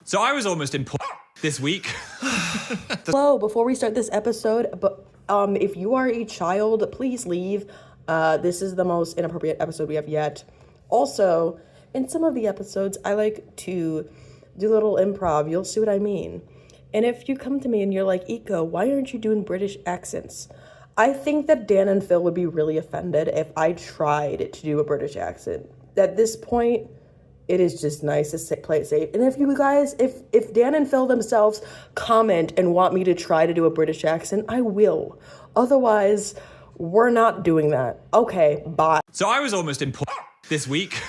So I was almost in this week. Hello, before we start this episode, if you are a child, please leave. This is the most inappropriate episode we have yet. Also, in some of the episodes, I like to do a little improv. You'll see what I mean. And if you come to me and you're like, Eco, why aren't you doing British accents? I think that Dan and Phil would be really offended if I tried to do a British accent. At this point, it is just nice to play it safe. And if you guys, if Dan and Phil themselves comment and want me to try to do a British accent, I will. Otherwise, we're not doing that. Okay, bye. So I was almost in this week.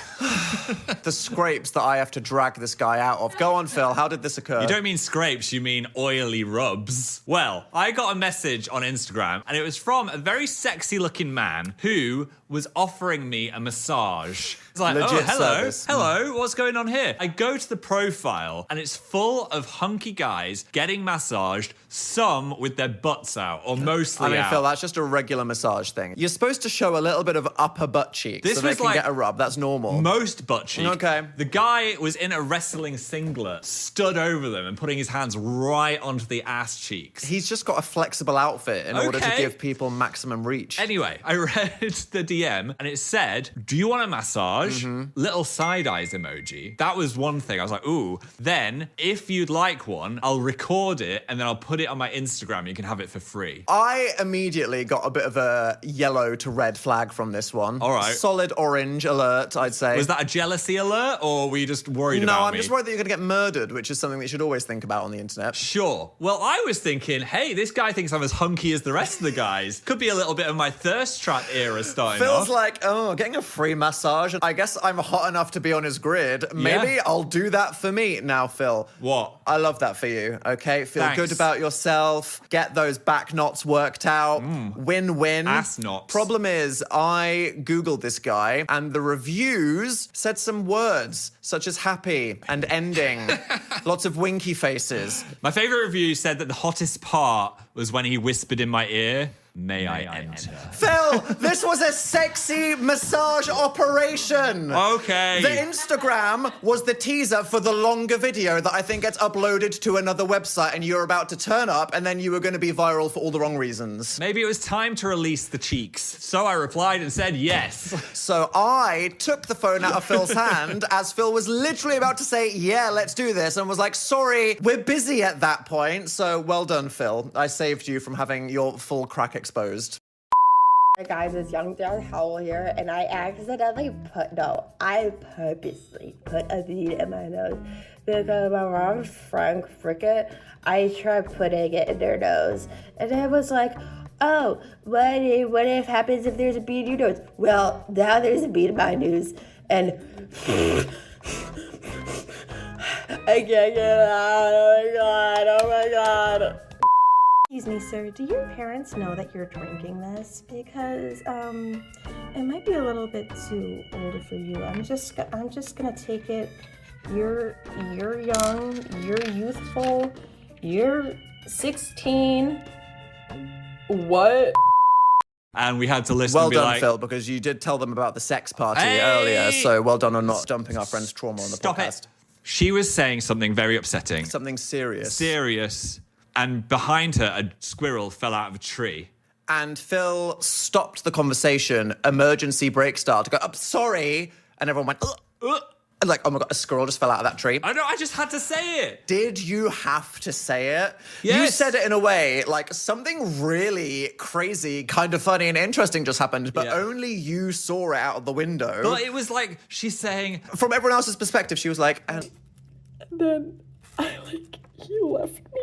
The scrapes that I have to drag this guy out of. Go on, Phil. How did this occur? You don't mean scrapes, you mean oily rubs. Well, I got a message on Instagram, and it was from a very sexy-looking man who was offering me a massage. It's like, Legit hello, service. hello, what's going on here? I go to the profile, and it's full of hunky guys getting massaged, some with their butts out, or mostly I mean, out. Phil, that's just a regular massage thing. You're supposed to show a little bit of upper butt cheek This so they was can like get a rub. That's normal. Most butt cheek. Okay. The guy was in a wrestling singlet, stood over them and putting his hands right onto the ass cheeks. He's just got a flexible outfit in order to Okay. give people maximum reach. Anyway, I read the DM and it said, do you want a massage? Little side eyes emoji. That was one thing. I was like, ooh. Then, if you'd like one, I'll record it and then I'll put it on my Instagram. You can have it for free. I immediately got a bit of a yellow to red flag from this one. All right. Solid orange alert, I'd say. Was that a jealousy alert or were you just worried about me? No, I'm just worried that you're going to get murdered, which is something that you should always think about on the internet. Sure. Well, I was thinking, hey, this guy thinks I'm as hunky as the rest of the guys. Could be a little bit of my thirst trap era starting Phil's off. like, oh, getting a free massage. I guess I'm hot enough to be on his grid. Maybe I'll do that for me. Now, Phil. What? I love that for you, okay? Feel Thanks. good about yourself. Get those back knots worked out. Win-win. Ass knots. Problem is, I Googled this guy, and the reviews said some words, such as happy and ending. Lots of winky faces. My favorite review said that the hottest part was when he whispered in my ear, may I enter? Phil, this was a sexy massage operation. Okay. The Instagram was the teaser for the longer video that I think gets uploaded to another website and you're about to turn up and then you were going to be viral for all the wrong reasons. Maybe it was time to release the cheeks. So I replied and said yes. So I took the phone out of Phil's hand as Phil was literally about to say, yeah, let's do this, and was like, sorry, we're busy at that point. So well done, Phil. I saved you from having your full crack exposed. Hey guys, it's Young John Howell here, and I purposely put a bead in my nose because my mom's Frank Fricket, I tried putting it in their nose, and I was like, oh, what if happens if there's a bead in your nose? Well, now there's a bead in my nose, and I can't get it out, oh my god. Excuse me, sir, do your parents know that you're drinking this? Because, it might be a little bit too old for you. I'm just gonna take it. You're young, you're youthful, you're 16. What? And we had to listen Well and be done, like, Phil, because you did tell them about the sex party Hey! earlier, so well done on not dumping our friend's trauma on the stop podcast. it. She was saying something very upsetting. Something serious. Serious. And behind her, a squirrel fell out of a tree. And Phil stopped the conversation, emergency brake style, to go, I'm sorry. And everyone went, ugh, ugh. And like, oh my God, a squirrel just fell out of that tree. I know, I just had to say it. Did you have to say it? You Yes. said it in a way like something really crazy, kind of funny and interesting just happened, but Yeah. only you saw it out of the window. But it was like, she's saying, From everyone else's perspective, she was like, and Then he left me.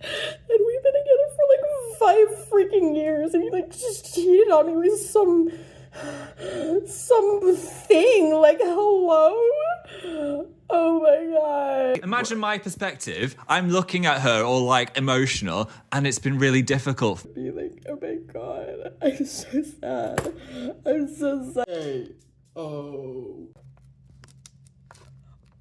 And we've been together for 5 freaking years, and he just cheated on me with some thing. Hello? Oh my god. imagine my perspective. I'm looking at her all emotional, and it's been really difficult. Be like, oh my god, I'm so sad. I'm so sad. Hey, oh.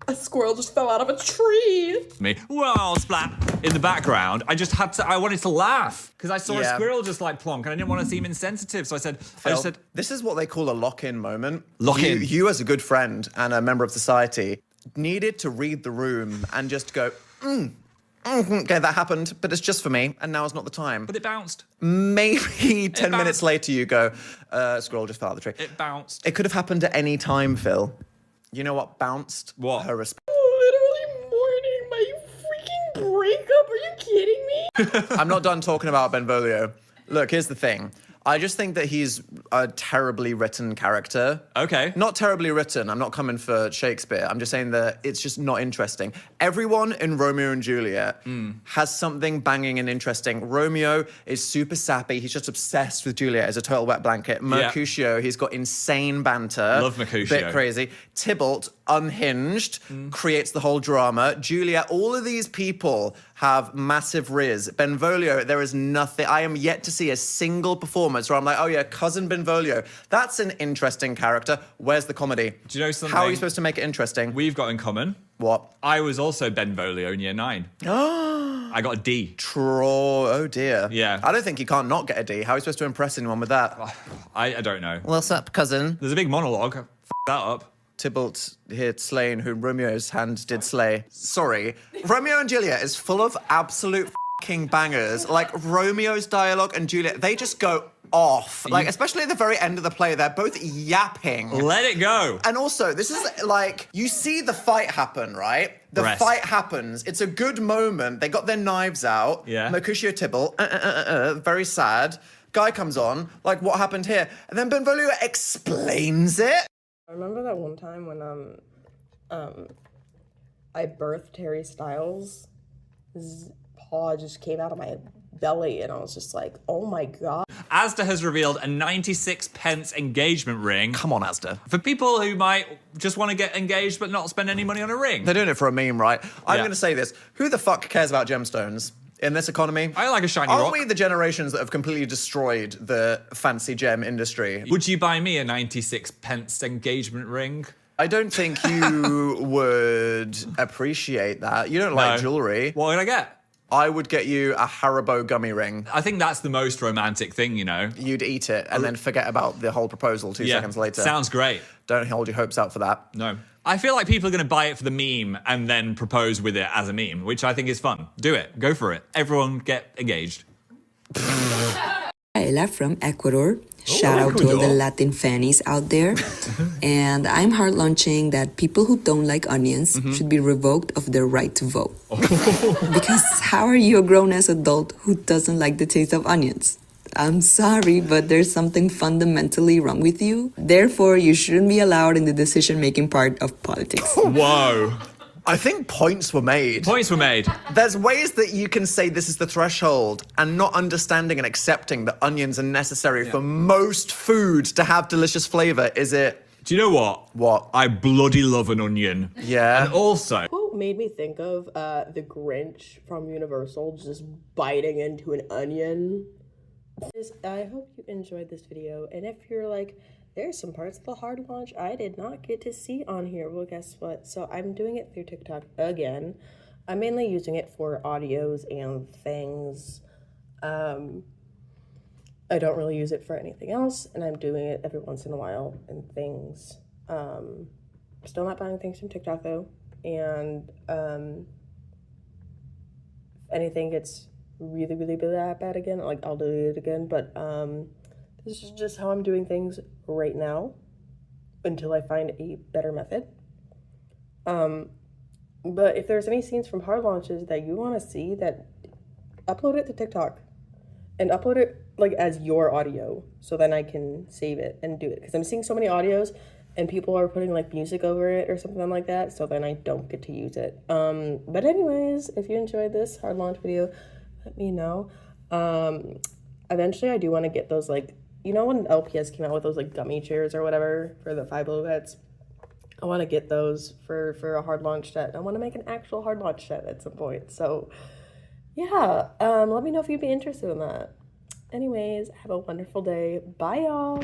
A squirrel just fell out of a tree. Me, well, splat in the background. I wanted to laugh because I saw a Yeah. squirrel just plonk, and I didn't want to seem insensitive. So I just Phil, said, this is what they call a lock-in moment. Lock-in. You as a good friend and a member of society needed to read the room and just go, okay, that happened, but it's just for me, and now is not the time. But it bounced. Maybe 10 minutes bounced. later you go, scroll just fell out of the tree. It bounced. It could have happened at any time, Phil. You know what bounced? What? Her respect. Literally mourning my freaking breakup. Are you kidding me? I'm not done talking about Benvolio. Look, here's the thing. I just think that he's a terribly written character. Okay. Not terribly written. I'm not coming for Shakespeare. I'm just saying that it's just not interesting. Everyone in Romeo and Juliet has something banging and interesting. Romeo is super sappy. He's just obsessed with Juliet as a total wet blanket. Mercutio, he's got insane banter. Love Mercutio. Bit crazy. Tybalt, unhinged, creates the whole drama. Juliet, all of these people have massive riz. Benvolio, there is nothing. I am yet to see a single performance where I'm like, oh yeah, cousin Benvolio. That's an interesting character. Where's the comedy? Do you know something? How are you supposed to make it interesting? We've got in common. What? I was also Benvolio in year 9. I got a D. Oh dear. Yeah. I don't think you can't not get a D. How are you supposed to impress anyone with that? I don't know. What's up, cousin? There's a big monologue. F that up. Tybalt here slain, whom Romeo's hand did slay. Sorry. Romeo and Juliet is full of absolute fucking bangers. Like, Romeo's dialogue and Juliet, they just go off. Like, especially at the very end of the play, they're both yapping. Let it go. And also, this is like, you see the fight happen, right? The Breast. fight happens. It's a good moment. They got their knives out. Yeah. Mercutio Tybalt, very sad. Guy comes on, like, what happened here? And then Benvolio explains it. I remember that one time when I birthed Harry Styles. His paw just came out of my belly, and I was just like, oh my god. Asda has revealed a 96 pence engagement ring. Come on, Asda. For people who might just want to get engaged but not spend any money on a ring. They're doing it for a meme, right? I'm Yeah. going to say this. Who the fuck cares about gemstones in this economy? I like a shiny Aren't rock. we the generations that have completely destroyed the fancy gem industry? Would you buy me a 96 pence engagement ring? I don't think you would appreciate that. You don't like No. jewelry. What would I get? I would get you a Haribo gummy ring. I think that's the most romantic thing, you know? You'd eat it and then forget about the whole proposal 2 seconds later. Sounds great. Don't hold your hopes out for that. No. I feel like people are going to buy it for the meme and then propose with it as a meme, which I think is fun. Do it. Go for it. Everyone get engaged. Ayla from Ecuador. Shout out to all the Ecuador. Latin fannies out there. And I'm hard launching that people who don't like onions should be revoked of their right to vote. Because how are you a grown-ass adult who doesn't like the taste of onions? I'm sorry, but there's something fundamentally wrong with you. Therefore, you shouldn't be allowed in the decision-making part of politics. Whoa. I think points were made. Points were made. There's ways that you can say this is the threshold and not understanding and accepting that onions are necessary for most foods to have delicious flavor. Is it? Do you know what? What? I bloody love an onion. Yeah. And also, Quote made me think of the Grinch from Universal just biting into an onion. I hope you enjoyed this video, and if you're like, there's some parts of the hard launch I did not get to see on here, well, guess what? So I'm doing it through TikTok again. I'm mainly using it for audios and things. I don't really use it for anything else, and I'm doing it every once in a while and things. Still not buying things from TikTok though, and if anything gets really bad again, like I'll delete it again, but this is just how I'm doing things right now until I find a better method. But if there's any scenes from hard launches that you want to see, that upload it to TikTok and upload it like as your audio, so then I can save it and do it, because I'm seeing so many audios and people are putting like music over it or something like that, so then I don't get to use it. But anyways, if you enjoyed this hard launch video, let me know. Eventually I do want to get those, like, you know when LPS came out with those like gummy chairs or whatever for the Five Below Vets? I want to get those for a hard launch set. I want to make an actual hard launch set at some point. So yeah, let me know if you'd be interested in that. Anyways, have a wonderful day. Bye, y'all.